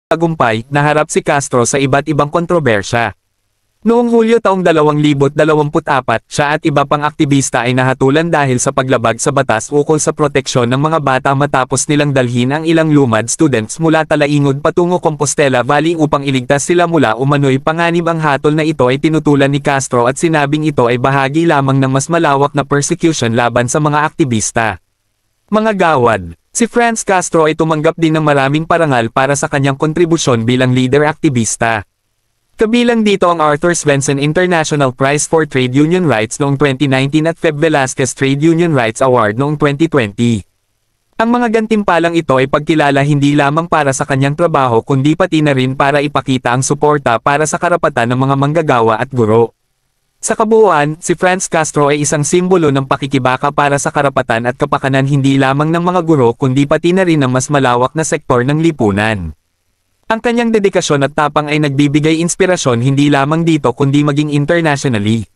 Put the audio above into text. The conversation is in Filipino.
tagumpay, naharap si Castro sa iba't ibang kontrobersya. Noong Hulyo taong 2024, siya at iba pang aktivista ay nahatulan dahil sa paglabag sa batas ukol sa proteksyon ng mga bata matapos nilang dalhin ang ilang lumad students mula Talaingod patungo Compostela Valley upang iligtas sila mula umano'y panganib. Ang hatol na ito ay tinutulan ni Castro at sinabing ito ay bahagi lamang ng mas malawak na persecution laban sa mga aktivista. Mga gawad, si Franz Castro ay tumanggap din ng maraming parangal para sa kanyang kontribusyon bilang leader-aktivista. Kabilang dito ang Arthur Svensson International Prize for Trade Union Rights noong 2019 at Feb Velasquez Trade Union Rights Award noong 2020. Ang mga gantimpalang ito ay pagkilala hindi lamang para sa kanyang trabaho kundi pati na rin para ipakita ang suporta para sa karapatan ng mga manggagawa at guro. Sa kabuuan, si Franz Castro ay isang simbolo ng pakikibaka para sa karapatan at kapakanan hindi lamang ng mga guro kundi pati na rin ng mas malawak na sektor ng lipunan. Ang kanyang dedikasyon at tapang ay nagbibigay inspirasyon hindi lamang dito kundi maging internationally.